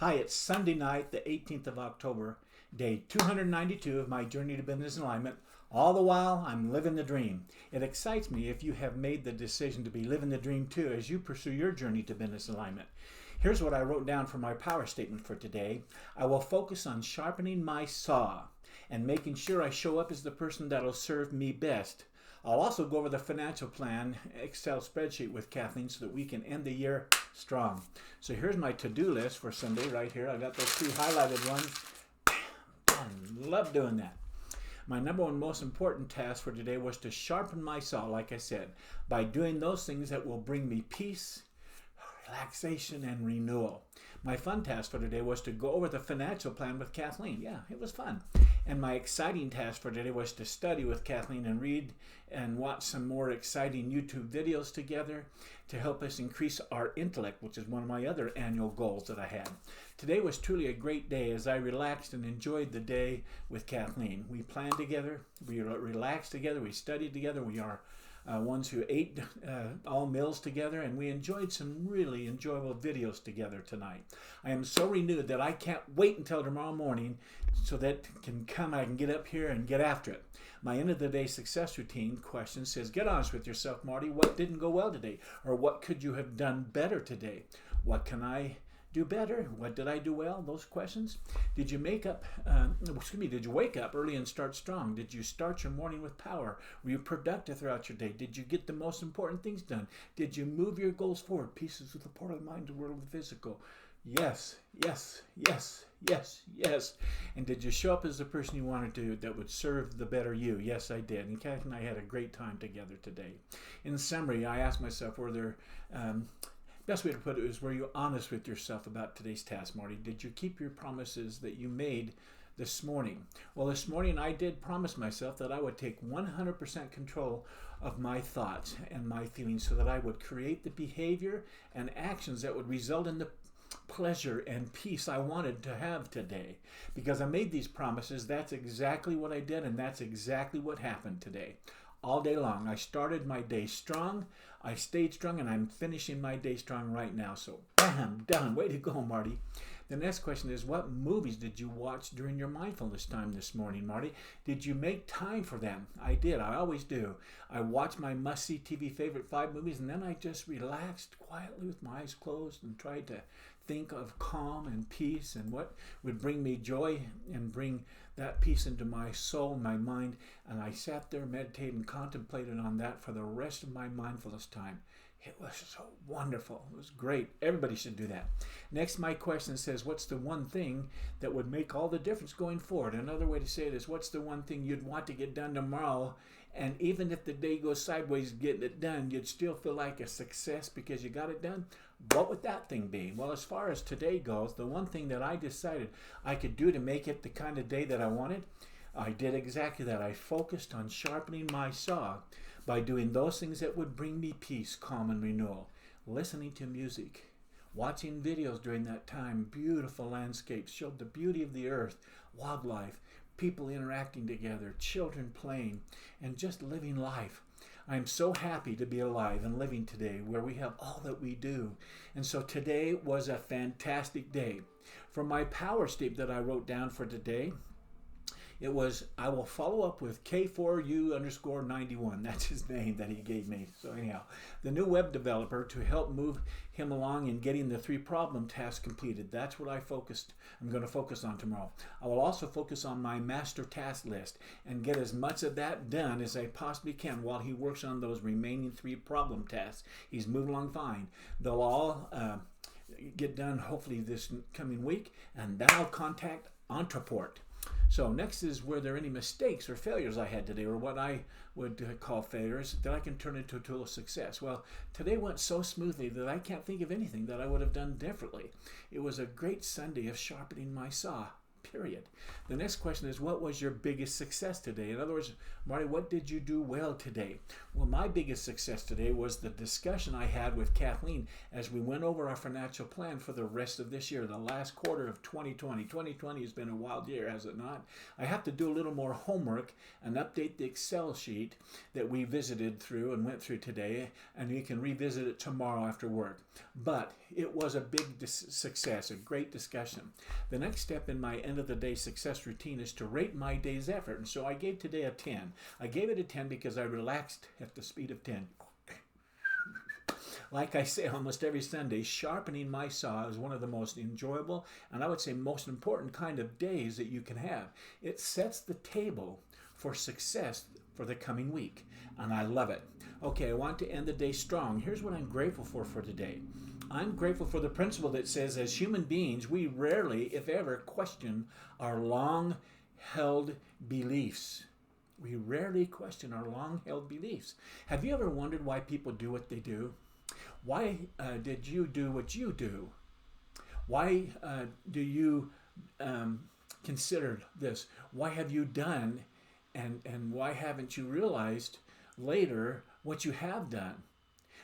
Hi, it's Sunday night, the 18th of October, day 292 of my journey to business alignment. All the while, I'm living the dream. It excites me if you have made the decision to be living the dream too as you pursue your journey to business alignment. Here's what I wrote down for my power statement for today. I will focus on sharpening my saw and making sure I show up as the person that'll serve me best. I'll also go over the financial plan Excel spreadsheet with Kathleen so that we can end the year strong. So here's my to-do list for Sunday right here. I got those two highlighted ones. Done. Love doing that. My number one most important task for today was to sharpen my saw, like I said, by doing those things that will bring me peace, relaxation, and renewal. My fun task for today was to go over the financial plan with Kathleen. Yeah, it was fun. And my exciting task for today was to study with Kathleen and read and watch some more exciting YouTube videos together to help us increase our intellect, which is one of my other annual goals that I had. Today was truly a great day as I relaxed and enjoyed the day with Kathleen. We planned together, we relaxed together, we studied together, we are ones who ate all meals together, and we enjoyed some really enjoyable videos together tonight. I am so renewed that I can't wait until tomorrow morning so that I can get up here and get after it. My end of the day success routine question says, get honest with yourself, Marty. What didn't go well today? Or what could you have done better today? What can I do better? What did I do well? Those questions. Did you wake up early and start strong? Did you start your morning with power? Were you productive throughout your day? Did you get the most important things done? Did you move your goals forward? Pieces of the part of the mind, the world of the physical. Yes, yes, yes, yes, yes. And did you show up as the person you wanted to that would serve the better you? Yes, I did. And Kat and I had a great time together today. In summary, I asked myself, best way to put it is, were you honest with yourself about today's task, Marty? Did you keep your promises that you made this morning? Well, this morning I did promise myself that I would take 100% control of my thoughts and my feelings so that I would create the behavior and actions that would result in the pleasure and peace I wanted to have today. Because I made these promises, that's exactly what I did, and that's exactly what happened today. All day long, I started my day strong, I stayed strong, and I'm finishing my day strong right now. So, bam, done. Way to go, Marty. The next question is, what movies did you watch during your mindfulness time this morning, Marty? Did you make time for them? I did. I always do. I watched my must-see TV favorite 5 movies, and then I just relaxed quietly with my eyes closed and tried to think of calm and peace and what would bring me joy and bring that peace into my soul, my mind. And I sat there, meditated, and contemplated on that for the rest of my mindfulness time. It was so wonderful. It was great. Everybody should do that. Next, my question says, what's the one thing that would make all the difference going forward? Another way to say it is, what's the one thing you'd want to get done tomorrow? And even if the day goes sideways getting it done, you'd still feel like a success because you got it done. What would that thing be? Well, as far as today goes, the one thing that I decided I could do to make it the kind of day that I wanted, I did exactly that. I focused on sharpening my saw by doing those things that would bring me peace, calm, and renewal. Listening to music, watching videos during that time, beautiful landscapes showed the beauty of the earth, wildlife, people interacting together, children playing, and just living life. I'm so happy to be alive and living today where we have all that we do. And so today was a fantastic day. For my power statement that I wrote down for today, it was, I will follow up with K4U_91. That's his name that he gave me. So anyhow, the new web developer to help move him along in getting the 3 problem tasks completed. That's what I'm going to focus on tomorrow. I will also focus on my master task list and get as much of that done as I possibly can while he works on those remaining 3 problem tasks. He's moving along fine. They'll all get done hopefully this coming week, and then I'll contact Entreport. So next is, were there any mistakes or failures I had today, or what I would call failures, that I can turn into a tool of success? Well, today went so smoothly that I can't think of anything that I would have done differently. It was a great Sunday of sharpening my saw. period. The next question is, what was your biggest success today? In other words, Marty, what did you do well today? Well, my biggest success today was the discussion I had with Kathleen as we went over our financial plan for the rest of this year, the last quarter of 2020. 2020 has been a wild year, has it not? I have to do a little more homework and update the Excel sheet that we visited through and went through today, and you can revisit it tomorrow after work. But it was a big success, a great discussion. The next step in my end of the day success routine is to rate my day's effort. And so I gave today a 10. I gave it a 10 because I relaxed at the speed of 10. Like I say almost every Sunday, sharpening my saw is one of the most enjoyable and I would say most important kind of days that you can have. It sets the table for success for the coming week, and I love it. Okay, I want to end the day strong. Here's what I'm grateful for today. I'm grateful for the principle that says as human beings, we rarely, if ever, question our long-held beliefs. We rarely question our long-held beliefs. Have you ever wondered why people do what they do? Why did you do what you do? Why do you consider this? Why have you done and why haven't you realized later what you have done?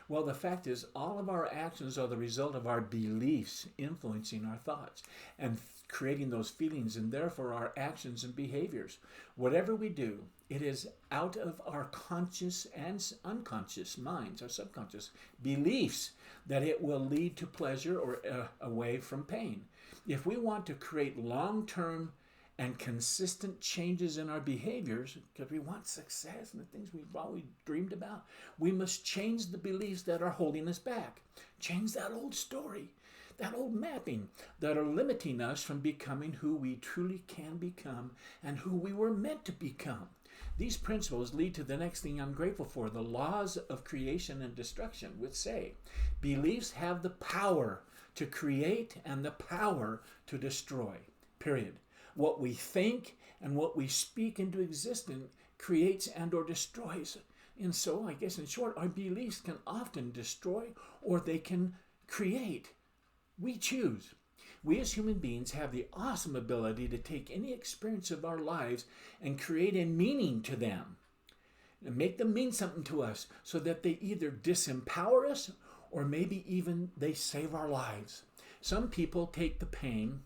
Well, the fact is, all of our actions are the result of our beliefs influencing our thoughts and creating those feelings, and therefore our actions and behaviors. Whatever we do, it is out of our conscious and unconscious minds, our subconscious beliefs, that it will lead to pleasure or away from pain. If we want to create long-term and consistent changes in our behaviors, because we want success and the things we've always dreamed about, we must change the beliefs that are holding us back. Change that old story, that old mapping that are limiting us from becoming who we truly can become and who we were meant to become. These principles lead to the next thing I'm grateful for, the laws of creation and destruction, which say beliefs have the power to create and the power to destroy, period. What we think and what we speak into existence creates and or destroys. And so, I guess in short, our beliefs can often destroy or they can create. We choose. We as human beings have the awesome ability to take any experience of our lives and create a meaning to them. And make them mean something to us so that they either disempower us or maybe even they save our lives. Some people take the pain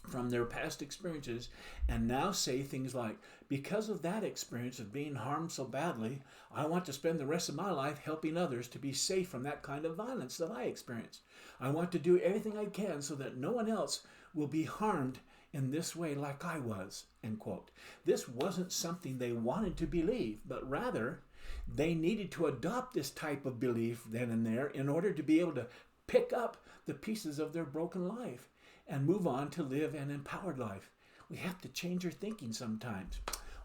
from their past experiences and now say things like, because of that experience of being harmed so badly, I want to spend the rest of my life helping others to be safe from that kind of violence that I experienced. I want to do everything I can so that no one else will be harmed in this way like I was, end quote. This wasn't something they wanted to believe, but rather they needed to adopt this type of belief then and there in order to be able to pick up the pieces of their broken life and move on to live an empowered life. We have to change our thinking sometimes.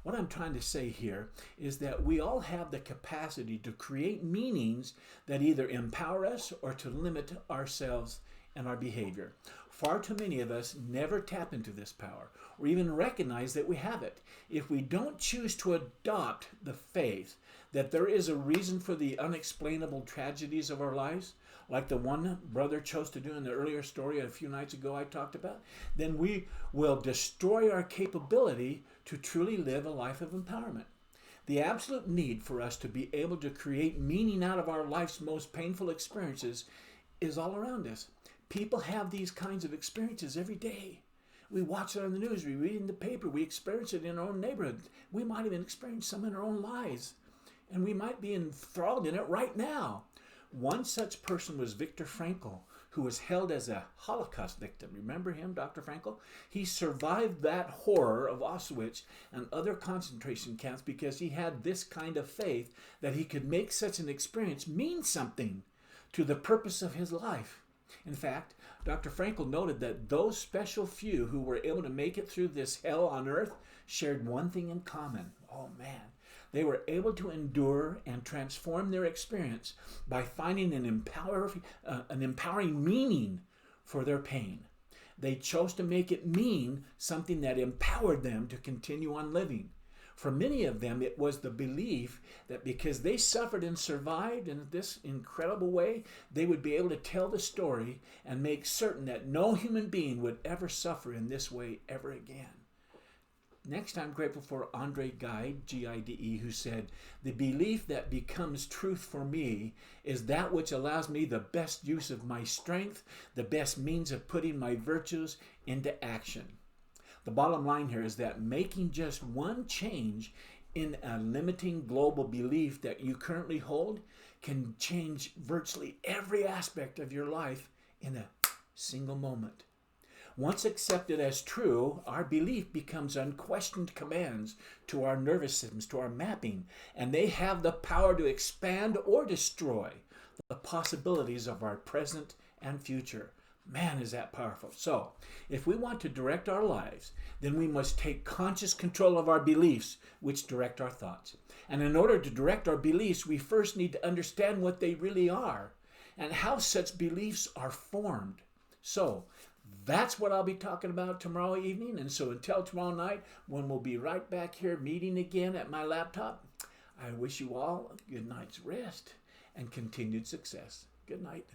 What I'm trying to say here is that we all have the capacity to create meanings that either empower us or to limit ourselves and our behavior. Far too many of us never tap into this power or even recognize that we have it. If we don't choose to adopt the faith that there is a reason for the unexplainable tragedies of our lives, like the one brother chose to do in the earlier story a few nights ago I talked about, then we will destroy our capability to truly live a life of empowerment. The absolute need for us to be able to create meaning out of our life's most painful experiences is all around us. People have these kinds of experiences every day. We watch it on the news, we read it in the paper, we experience it in our own neighborhood. We might even experience some in our own lives. And we might be enthralled in it right now. One such person was Viktor Frankl, who was held as a Holocaust victim. Remember him, Dr. Frankl? He survived that horror of Auschwitz and other concentration camps because he had this kind of faith that he could make such an experience mean something to the purpose of his life. In fact, Dr. Frankl noted that those special few who were able to make it through this hell on earth shared one thing in common. Oh man. They were able to endure and transform their experience by finding an empowering meaning for their pain. They chose to make it mean something that empowered them to continue on living. For many of them, it was the belief that because they suffered and survived in this incredible way, they would be able to tell the story and make certain that no human being would ever suffer in this way ever again. Next, I'm grateful for Andre Gide, G-I-D-E, who said, "The belief that becomes truth for me is that which allows me the best use of my strength, the best means of putting my virtues into action." The bottom line here is that making just one change in a limiting global belief that you currently hold can change virtually every aspect of your life in a single moment. Once accepted as true, our belief becomes unquestioned commands to our nervous systems, to our mapping, and they have the power to expand or destroy the possibilities of our present and future. Man, is that powerful. So, if we want to direct our lives, then we must take conscious control of our beliefs, which direct our thoughts. And in order to direct our beliefs, we first need to understand what they really are and how such beliefs are formed. So, that's what I'll be talking about tomorrow evening. And so until tomorrow night, when we'll be right back here meeting again at my laptop, I wish you all a good night's rest and continued success. Good night.